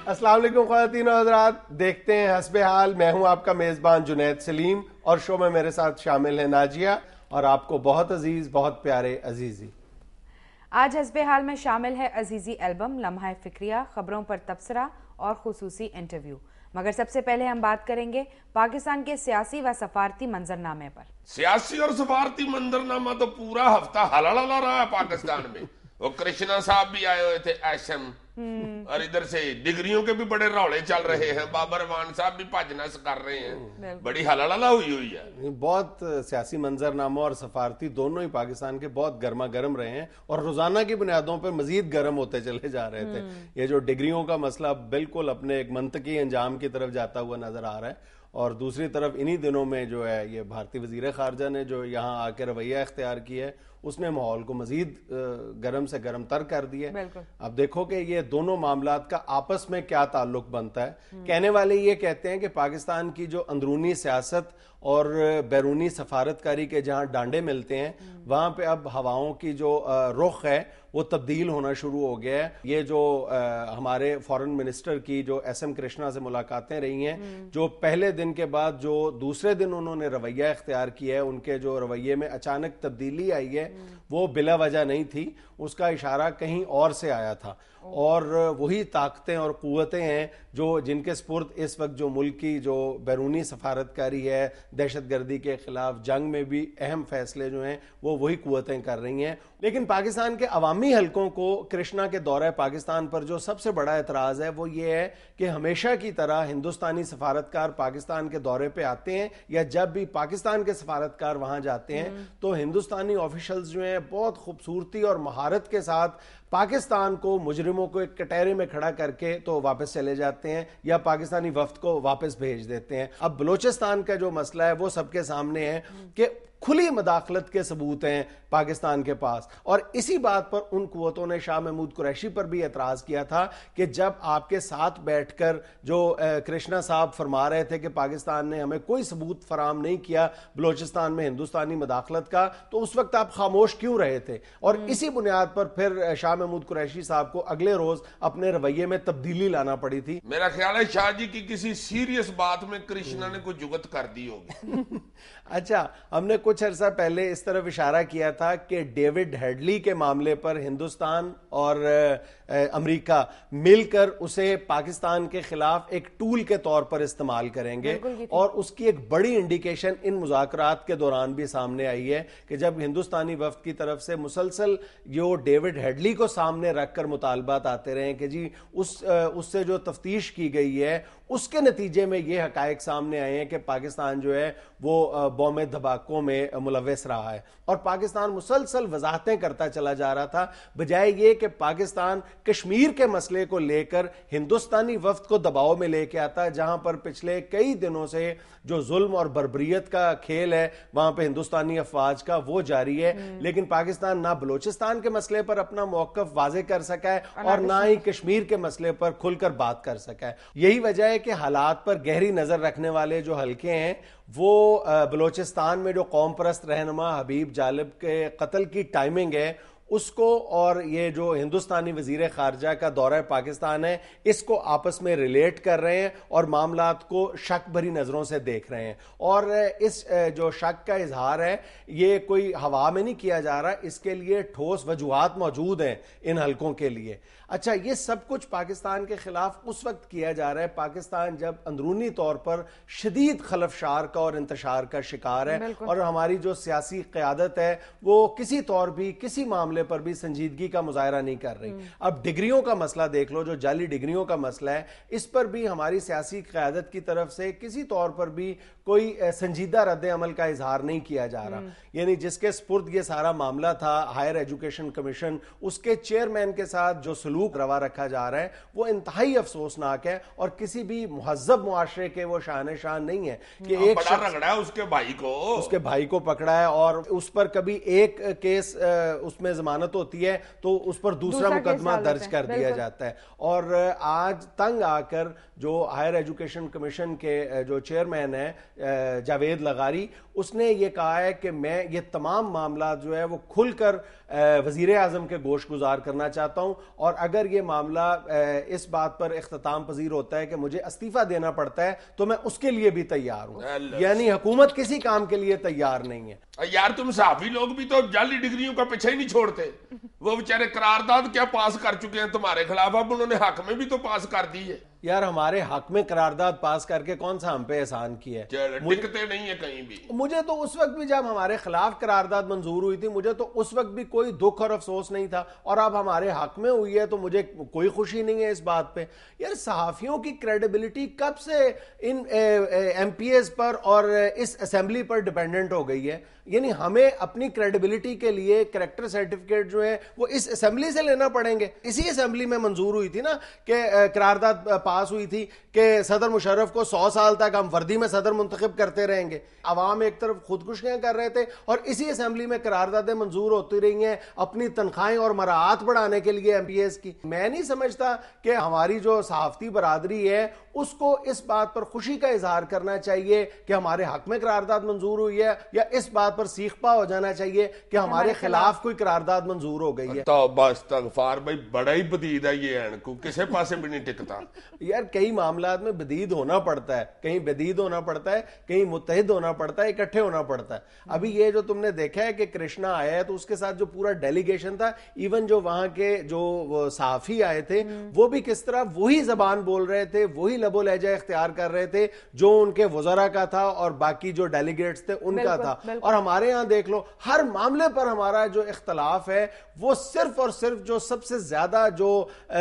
السلام علیکم خواتین و حضرات، دیکھتے ہیں حسب حال. میں ہوں آپ کا میزبان جنید سلیم اور شو میں میرے ساتھ شامل ہیں ناجیہ اور آپ کو بہت عزیز، بہت پیارے عزیزی. آج حسب حال میں شامل ہے عزیزی البم، لمحہ فکریہ، خبروں پر تبصرہ اور خصوصی انٹرویو. مگر سب سے پہلے ہم بات کریں گے پاکستان کے سیاسی و سفارتی منظرنامے پر. سیاسی اور سفارتی منظرنامہ تو پورا ہفتہ ہلا رہا ہے پاکستان میں. وہ کرشنا صاحب بھی آئے ہوئے تھے ایسم، اور ادھر سے ڈگریوں کے بھی بڑے روڑے چل رہے ہیں. بابر امان صاحب بھی بھجنس کر رہے ہیں. بڑی ہلا ہوئی ہے. بہت سیاسی منظرنامہ اور سفارتی دونوں ہی پاکستان کے بہت گرما گرم رہے ہیں اور روزانہ کی بنیادوں پر مزید گرم ہوتے چلے جا رہے تھے. یہ جو ڈگریوں کا مسئلہ بالکل اپنے ایک منطقی انجام کی طرف جاتا ہوا نظر آ رہا ہے، اور دوسری طرف انہی دنوں میں جو ہے یہ بھارتی وزیر خارجہ نے جو یہاں آ کے رویہ اختیار کیا ہے، اس نے ماحول کو مزید گرم سے گرم تر کر دیا. اب دیکھو کہ یہ دونوں معاملات کا آپس میں کیا تعلق بنتا ہے. کہنے والے یہ کہتے ہیں کہ پاکستان کی جو اندرونی سیاست اور بیرونی سفارتکاری کے جہاں ڈانڈے ملتے ہیں، وہاں پہ اب ہواؤں کی جو رخ ہے وہ تبدیل ہونا شروع ہو گیا ہے. یہ جو ہمارے فارن منسٹر کی جو ایس ایم کرشنا سے ملاقاتیں رہی ہیں، جو پہلے دن کے بعد جو دوسرے دن انہوں نے رویہ اختیار کیا ہے، ان کے جو رویے میں اچانک تبدیلی آئی ہے وہ بلا وجہ نہیں تھی. اس کا اشارہ کہیں اور سے آیا تھا، اور وہی طاقتیں اور قوتیں ہیں جو جن کے سپرد اس وقت جو ملک کی جو بیرونی سفارتکاری ہے، دہشت گردی کے خلاف جنگ میں بھی اہم فیصلے جو ہیں وہ وہی قوتیں کر رہی ہیں. لیکن پاکستان کے عوامی حلقوں کو کرشنا کے دورہ پاکستان پر جو سب سے بڑا اعتراض ہے وہ یہ ہے کہ ہمیشہ کی طرح ہندوستانی سفارتکار پاکستان کے دورے پہ آتے ہیں، یا جب بھی پاکستان کے سفارتکار وہاں جاتے ہیں تو ہندوستانی آفیشلز جو ہیں بہت خوبصورتی اور مہارت کے ساتھ پاکستان کو، مجرموں کو ایک کٹہرے میں کھڑا کر کے تو واپس چلے جاتے ہیں یا پاکستانی وفد کو واپس بھیج دیتے ہیں. اب بلوچستان کا جو مسئلہ ہے وہ سب کے سامنے ہے کہ کھلی مداخلت کے ثبوت ہیں پاکستان کے پاس، اور اسی بات پر ان قوتوں نے شاہ محمود قریشی پر بھی اعتراض کیا تھا کہ جب آپ کے ساتھ بیٹھ کر جو کرشنا صاحب فرما رہے تھے کہ پاکستان نے ہمیں کوئی ثبوت فراہم نہیں کیا بلوچستان میں ہندوستانی مداخلت کا، تو اس وقت آپ خاموش کیوں رہے تھے. اور اسی بنیاد پر پھر شاہ محمود قریشی صاحب کو اگلے روز اپنے رویے میں تبدیلی لانا پڑی تھی. میرا خیال ہے شاہ جی کی کسی سیریس بات میں کرشنا نے کوئی جگت کر دی ہوگی. اچھا، ہم نے کچھ عرصہ پہلے اس طرف اشارہ کیا تھا کہ ڈیوڈ ہیڈلی کے معاملے پر ہندوستان اور امریکہ مل کر اسے پاکستان کے خلاف ایک ٹول کے طور پر استعمال کریں گے، اور اس کی ایک بڑی انڈیکیشن ان مذاکرات کے دوران بھی سامنے آئی ہے کہ جب ہندوستانی وفد کی طرف سے مسلسل جو ڈیوڈ ہیڈلی کو سامنے رکھ کر مطالبات آتے رہے کہ جی اس سے جو تفتیش کی گئی ہے اس کے نتیجے میں یہ حقائق سامنے آئے ہیں کہ پاکستان جو ہے وہ بوم دھماکوں میں ملوث رہا ہے، اور پاکستان مسلسل وضاحتیں کرتا چلا جا رہا تھا، بجائے یہ کہ پاکستان کشمیر کے مسئلے کو لے کر ہندوستانی وفد کو دباؤ میں لے کے آتا، جہاں پر پچھلے کئی دنوں سے جو ظلم اور بربریت کا کھیل ہے وہاں پہ ہندوستانی افواج کا وہ جاری ہے. لیکن پاکستان نہ بلوچستان کے مسئلے پر اپنا موقف واضح کر سکا ہے اور نہ ہی کشمیر کے مسئلے پر کھل کر بات کر سکا ہے. یہی وجہ ہے کہ حالات پر گہری نظر رکھنے والے جو حلقے ہیں وہ بلوچستان میں جو قوم پرست رہنما حبیب جالب کے قتل کی ٹائمنگ ہے اس کو، اور یہ جو ہندوستانی وزیر خارجہ کا دورہ پاکستان ہے، اس کو آپس میں ریلیٹ کر رہے ہیں اور معاملات کو شک بھری نظروں سے دیکھ رہے ہیں. اور اس جو شک کا اظہار ہے یہ کوئی ہوا میں نہیں کیا جا رہا، اس کے لیے ٹھوس وجوہات موجود ہیں ان حلقوں کے لیے. اچھا، یہ سب کچھ پاکستان کے خلاف اس وقت کیا جا رہا ہے پاکستان جب اندرونی طور پر شدید خلفشار کا اور انتشار کا شکار ہے، اور ہماری جو سیاسی قیادت ہے وہ کسی طور بھی کسی معاملے پر بھی سنجیدگی کا مظاہرہ نہیں کر رہی. اب ڈگریوں کا مسئلہ دیکھ لو، جو جعلی ڈگریوں کا مسئلہ ہے، اس پر بھی ہماری سیاسی قیادت کی طرف سے کسی طور پر بھی کوئی سنجیدہ رد عمل کا اظہار نہیں کیا جا رہا. یعنی جس کے سپرد یہ سارا معاملہ تھا ہائر ایجوکیشن کمیشن، اس کے چیئرمین کے ساتھ جو سلوک روا رکھا جا رہا ہے وہ انتہائی افسوسناک ہے، اور کسی بھی مہذب معاشرے کے وہ شان شان نہیں ہے کہ ایک بڑا رگڑا ہے اس کے بھائی کو پکڑا ہے اور اس پر کبھی ایک کیس اس میں ضمانت ہوتی ہے تو اس پر دوسرا مقدمہ درج کر دیا جاتا ہے. اور آج تنگ آ کر جو ہائر ایجوکیشن کمیشن کے جو چیئرمین ہیں جاوید لغاری، اس نے یہ کہا ہے کہ میں یہ تمام معاملات جو ہے وہ کھل کر وزیر اعظم کے گوش گزار کرنا چاہتا ہوں، اور اگر یہ معاملہ اس بات پر اختتام پذیر ہوتا ہے کہ مجھے استعفیٰ دینا پڑتا ہے تو میں اس کے لیے بھی تیار ہوں۔ یعنی حکومت کسی کام کے لیے تیار نہیں ہے۔ یار تم صحافی لوگ بھی تو جعلی ڈگریوں کا پیچھے ہی نہیں چھوڑتے، وہ بیچارے قرارداد کیا پاس کر چکے ہیں تمہارے خلاف، اب انہوں نے حق میں بھی تو پاس کر دی ہے۔ یار ہمارے حق میں قرارداد پاس کر کے کون سا ہم پہ احسان کیا ہے؟ ٹکتے نہیں ہے کہیں بھی۔ مجھے تو اس وقت بھی جب ہمارے خلاف قرارداد منظور ہوئی تھی مجھے تو اس وقت بھی کوئی دکھ اور افسوس نہیں تھا، اور اب ہمارے حق میں ہوئی ہے تو مجھے کوئی خوشی نہیں ہے اس بات پہ۔ یار صحافیوں کی کریڈیبلٹی کب سے ان ایم پی ایز پر اور اس اسمبلی پر ڈیپینڈنٹ ہو گئی ہے؟ یعنی ہمیں اپنی کریڈیبلٹی کے لیے کریکٹر سرٹیفکیٹ جو ہے وہ اس اسمبلی سے لینا پڑیں گے۔ اسی اسمبلی میں منظور ہوئی تھی نا کہ قرارداد پاس ہوئی تھی کہ صدر مشرف کو 100 سال تک ہم وردی میں صدر منتخب کرتے رہیں گے۔ عوام ایک طرف خودکشیاں کر رہے تھے اور اسی اسمبلی میں قراردادیں منظور ہوتی رہی ہیں اپنی تنخواہیں اور مراعات بڑھانے کے لیے ایم پی ایز کی۔ میں نہیں سمجھتا کہ ہماری جو صحافتی برادری ہے اس کو اس بات پر خوشی کا اظہار کرنا چاہیے کہ ہمارے حق میں قرارداد منظور ہوئی ہے، یا اس بات پر سیخ پا ہو جانا چاہیے کہ ہمارے خلاف کوئی قرارداد منظور ہو گئی ہے۔ توبہ استغفار بھائی، بڑا ہی بدید ہے یہ اینکو، کسے پاسے بھی نہیں ٹکتا۔ یار کئی معاملات میں بدید ہونا پڑتا ہے، کہیں بدید ہونا پڑتا ہے، کہیں متحد ہونا پڑتا ہے، اکٹھے ہونا پڑتا ہے۔ ابھی یہ جو تم نے دیکھا ہے کہ کرشنا آیا ہے تو اس کے ساتھ جو پورا ڈیلیگیشن تھا، ایون جو وہاں کے جو صحافی آئے تھے وہ بھی کس طرح وہی زبان بول رہے تھے، وہی لب و لہجہ اختیار کر رہے تھے جو ان کے وزراء کا تھا اور باقی جو ڈیلیگیٹس تھے ان کا تھا۔ اور ہمارے ہاں دیکھ لو ہر معاملے پر ہمارا جو اختلاف ہے وہ صرف اور صرف جو سب سے زیادہ جو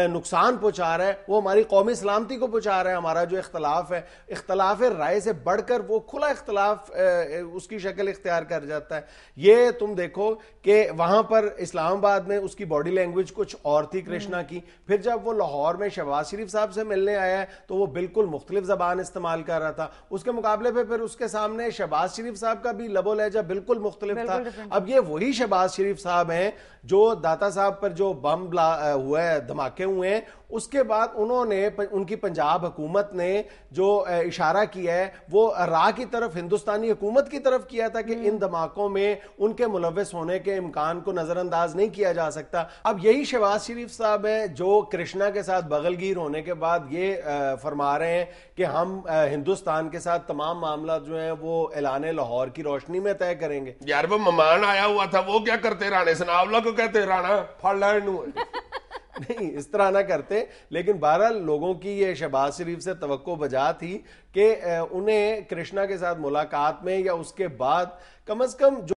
نقصان پہنچا رہا ہے وہ ہماری قومی سلامتی کو پہنچا رہا ہے۔ ہمارا جو اختلاف ہے، اختلاف رائے سے بڑھ کر وہ کھلا اختلاف اس کی شکل اختیار کر جاتا ہے۔ یہ تم دیکھو کہ وہاں پر اسلام آباد میں اس کی باڈی لینگویج کچھ اور تھی کرشنا کی، پھر جب وہ لاہور میں شہباز شریف صاحب سے ملنے آیا ہے تو وہ بالکل مختلف زبان استعمال کر رہا تھا، اس کے مقابلے پہ پھر اس کے سامنے شہباز شریف صاحب کا بھی لب و لہجہ بالکل مختلف تھا۔ اب یہ وہی شہباز شریف صاحب ہیں جو داتا صاحب پر جو بم ہوا ہے، دھماکے ہوئے ہیں، اس کے بعد انہوں نے ان کی پنجاب حکومت نے جو اشارہ کیا ہے وہ راہ کی طرف ہندوستانی حکومت کی طرف کیا تھا کہ ان دھماکوں میں ان کے ملوث ہونے کے امکان کو نظر انداز نہیں کیا جا سکتا۔ اب یہی شہباز شریف صاحب ہیں جو کرشنا کے ساتھ بغل گیر ہونے کے بعد یہ فرما رہے ہیں کہ ہم ہندوستان کے ساتھ تمام معاملات جو ہیں وہ اعلان لاہور کی روشنی میں طے کریں گے۔ یار وہ ممان آیا ہوا تھا، وہ کیا کرتے؟ رانے سناولا کو کہتے رانا پھڑ لائنو نہیں اس طرح نہ کرتے، لیکن بہرحال لوگوں کی یہ شہباز شریف سے توقع بجا تھی کہ انہیں کرشنا کے ساتھ ملاقات میں یا اس کے بعد کم از کم جو